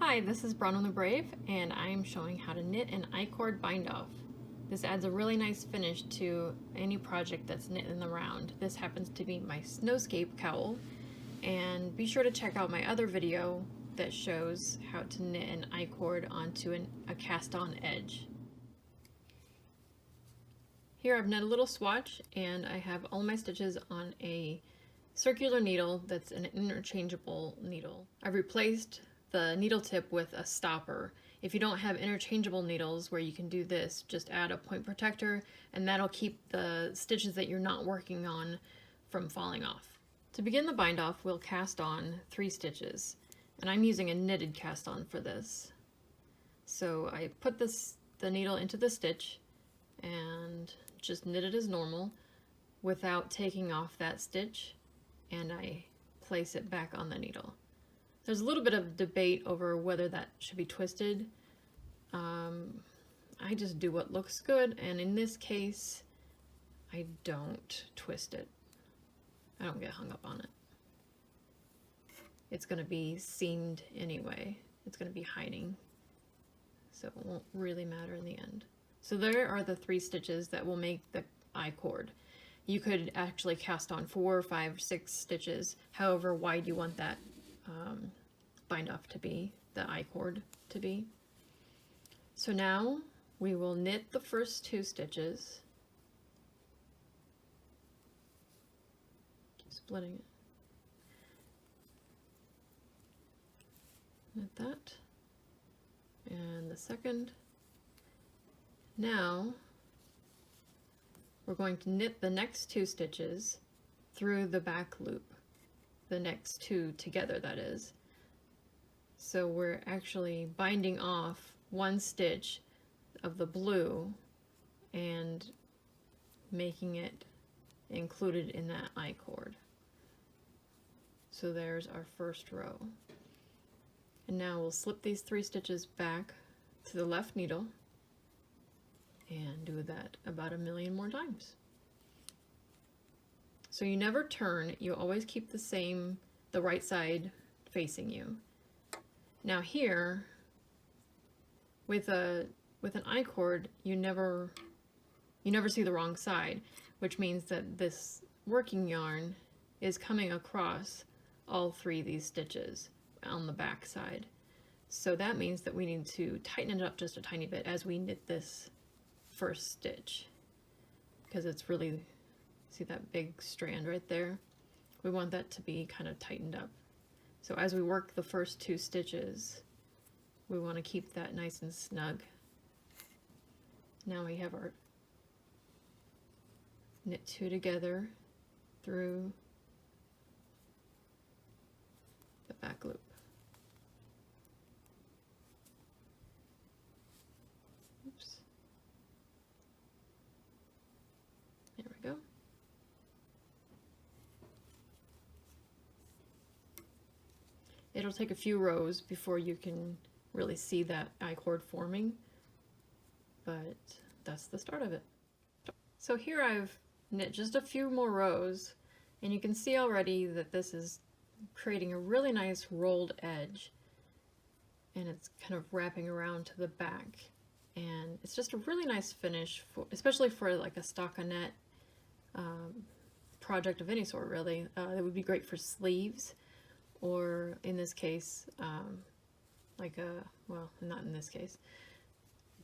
Hi, this is Bronwyn the Brave, and I am showing how to knit an I-cord bind-off. This adds a really nice finish to any project that's knit in the round. This happens to be my snowscape cowl, and be sure to check out my other video that shows how to knit an I-cord onto a cast-on edge. Here I've knit a little swatch, and I have all my stitches on a circular needle that's an interchangeable needle. I've replaced the needle tip with a stopper. If you don't have interchangeable needles where you can do this, just add a point protector and that'll keep the stitches that you're not working on from falling off. To begin the bind off, we'll cast on 3 stitches, and I'm using a knitted cast on for this. So I put the needle into the stitch and just knit it as normal without taking off that stitch, and I place it back on the needle. There's a little bit of debate over whether that should be twisted. I just do what looks good, and in this case, I don't twist it. I don't get hung up on it. It's going to be seamed anyway. It's going to be hiding, so it won't really matter in the end. So there are the 3 stitches that will make the I-cord. You could actually cast on 4, 5, 6 stitches, however wide you want that bind off to be, the I-cord to be. So now we will knit the first 2 stitches. Keep splitting it. Knit that. And the second. Now we're going to knit the next 2 stitches through the back loop. The next 2 together, that is. So we're actually binding off 1 stitch of the blue and making it included in that I-cord. So there's our first row. And now we'll slip these 3 stitches back to the left needle and do that about 1,000,000 more times. So you never turn, you always keep the right side facing you. Now here, with an I-cord, you never see the wrong side, which means that this working yarn is coming across all 3 of these stitches on the back side. So that means that we need to tighten it up just a tiny bit as we knit this first stitch, because it's really, see that big strand right there? We want that to be kind of tightened up. So as we work the first 2 stitches, we want to keep that nice and snug. Now we have our knit 2 together through the back loop. Oops. There we go. It'll take a few rows before you can really see that I-cord forming, but that's the start of it. So here I've knit just a few more rows, and you can see already that this is creating a really nice rolled edge, and it's kind of wrapping around to the back, and it's just a really nice finish, especially for like a stockinette project of any sort, really. It would be great for sleeves, or in this case, well, not in this case,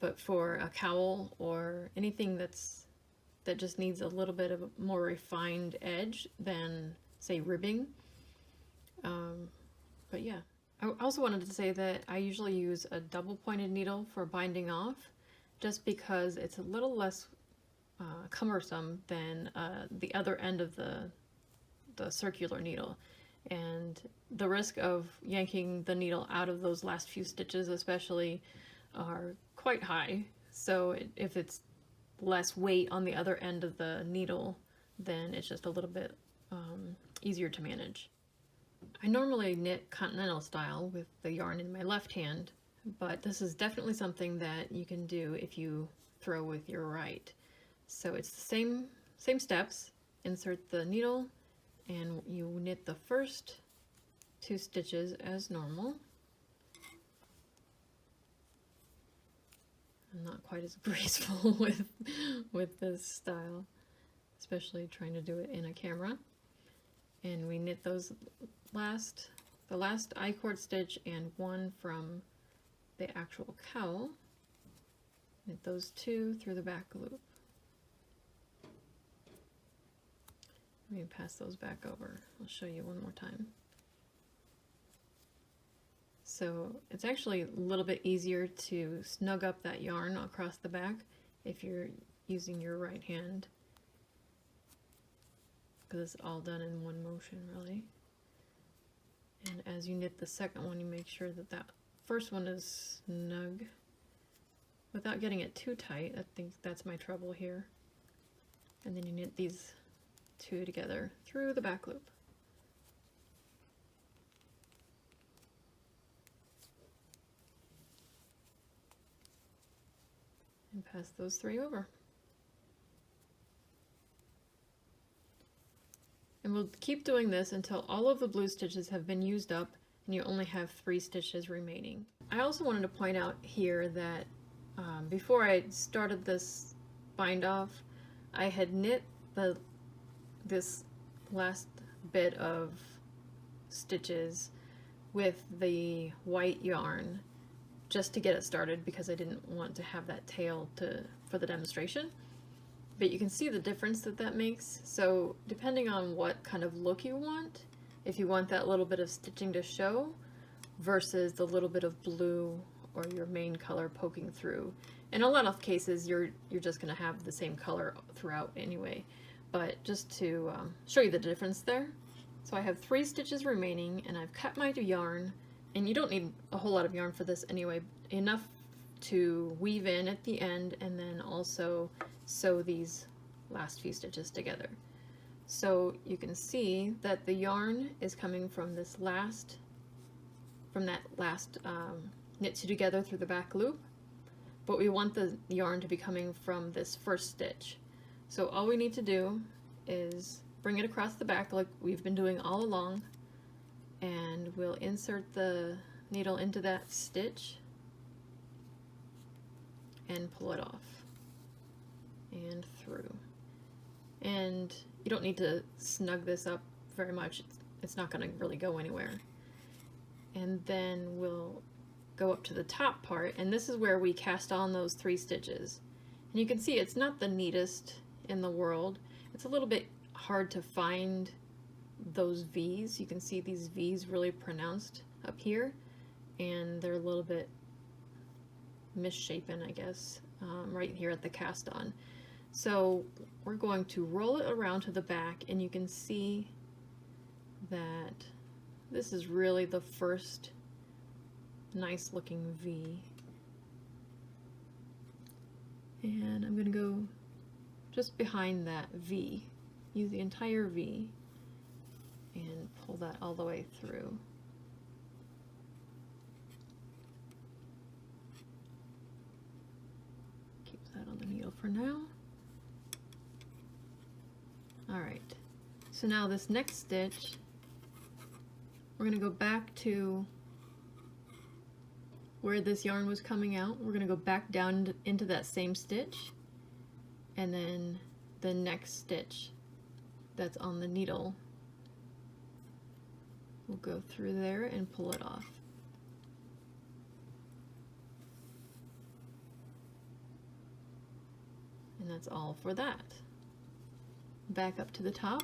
but for a cowl or anything that just needs a little bit of a more refined edge than, say, ribbing. But yeah, I also wanted to say that I usually use a double-pointed needle for binding off, just because it's a little less cumbersome than the other end of the circular needle. And the risk of yanking the needle out of those last few stitches especially are quite high. So if it's less weight on the other end of the needle, then it's just a little bit easier to manage. I normally knit Continental style with the yarn in my left hand, but this is definitely something that you can do if you throw with your right. So it's the same steps. Insert the needle, and you knit the first 2 stitches as normal. not quite as graceful with this style, especially trying to do it in a camera. And we knit those the last I-cord stitch and one from the actual cowl. Knit those two through the back loop. Let me pass those back over. I'll show you one more time. So it's actually a little bit easier to snug up that yarn across the back if you're using your right hand, because it's all done in one motion really. And as you knit the second one, you make sure that that first one is snug without getting it too tight. I think that's my trouble here. And then you knit these two together through the back loop. And pass those three over. And we'll keep doing this until all of the blue stitches have been used up and you only have 3 stitches remaining. I also wanted to point out here that before I started this bind off, I had knit this last bit of stitches with the white yarn just to get it started, because I didn't want to have that tail for the demonstration. But you can see the difference that makes. So depending on what kind of look you want, if you want that little bit of stitching to show versus the little bit of blue or your main color poking through. In a lot of cases you're just going to have the same color throughout anyway, but just to show you the difference there. So I have 3 stitches remaining and I've cut my yarn, and you don't need a whole lot of yarn for this anyway, enough to weave in at the end and then also sew these last few stitches together. So you can see that the yarn is coming from that last knit two together through the back loop, but we want the yarn to be coming from this first stitch. So all we need to do is bring it across the back like we've been doing all along, and we'll insert the needle into that stitch and pull it off and through. And you don't need to snug this up very much, it's not going to really go anywhere. And then we'll go up to the top part, and this is where we cast on those 3 stitches. And you can see it's not the neatest in the world. It's a little bit hard to find those V's. You can see these V's really pronounced up here, and they're a little bit misshapen, I guess, right here at the cast on. So we're going to roll it around to the back, and you can see that this is really the first nice looking V. And I'm going to go just behind that V, use the entire V and pull that all the way through. Keep that on the needle for now. Alright, so now this next stitch, we're going to go back to where this yarn was coming out. We're going to go back down into that same stitch, and then the next stitch that's on the needle, we'll go through there and pull it off. And that's all for that. Back up to the top,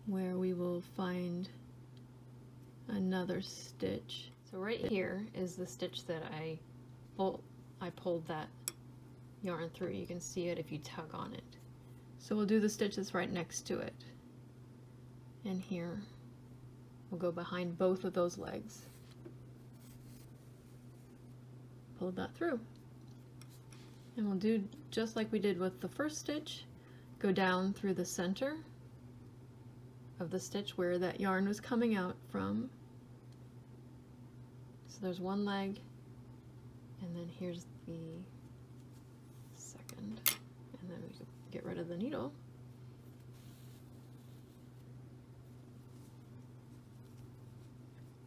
where we will find another stitch. So right here is the stitch that I pulled that yarn through. You can see it if you tug on it. So we'll do the stitch that's right next to it. And here we'll go behind both of those legs. Pull that through. And we'll do just like we did with the first stitch. Go down through the center of the stitch where that yarn was coming out from. So there's one leg, and then here's the second, and then we get rid of the needle.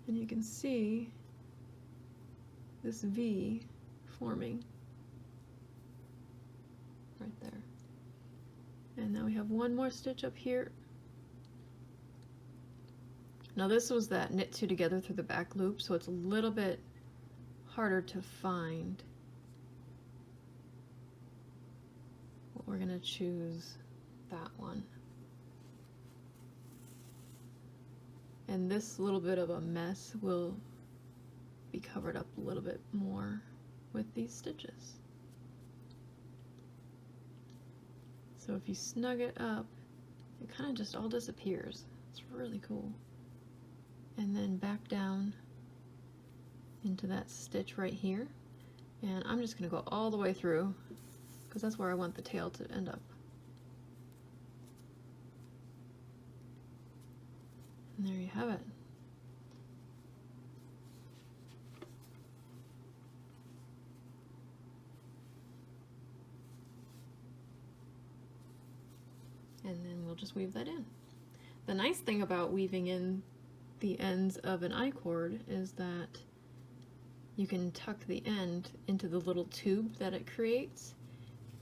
And you can see this V forming. right there. And now we have one more stitch up here. Now this was that knit two together through the back loop, so it's a little bit harder to find. But we're gonna choose that one. And this little bit of a mess will be covered up a little bit more with these stitches. So if you snug it up, it kind of just all disappears. It's really cool. And then back down into that stitch right here. And I'm just going to go all the way through because that's where I want the tail to end up. And there you have it. And then we'll just weave that in. The nice thing about weaving in the ends of an I-cord is that you can tuck the end into the little tube that it creates,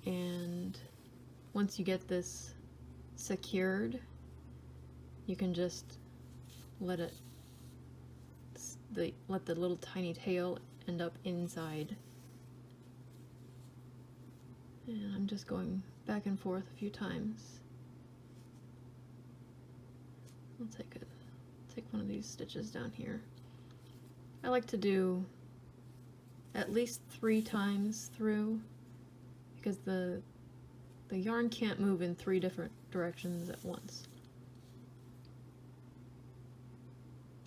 and once you get this secured, you can just let the little tiny tail end up inside. And I'm just going back and forth a few times. I'll take one of these stitches down here. I like to do at least 3 times through because the yarn can't move in 3 different directions at once.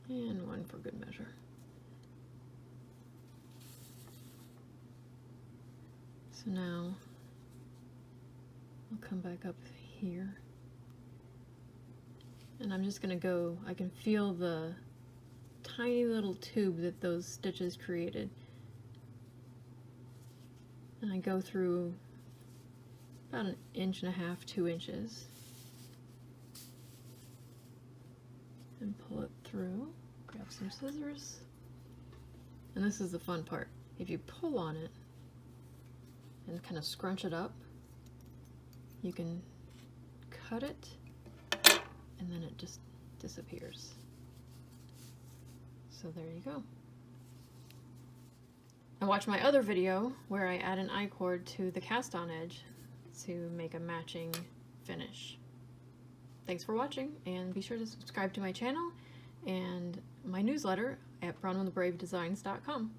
And 1 for good measure. So now I'll come back up here. And I'm just going to go, I can feel the tiny little tube that those stitches created. And I go through about 1.5 inches, 2 inches. And pull it through, grab some scissors. And this is the fun part. If you pull on it and kind of scrunch it up, you can cut it and then it just disappears. So there you go. And watch my other video where I add an I-cord to the cast-on edge to make a matching finish. Thanks for watching, and be sure to subscribe to my channel and my newsletter at brownwandthebravedesigns.com.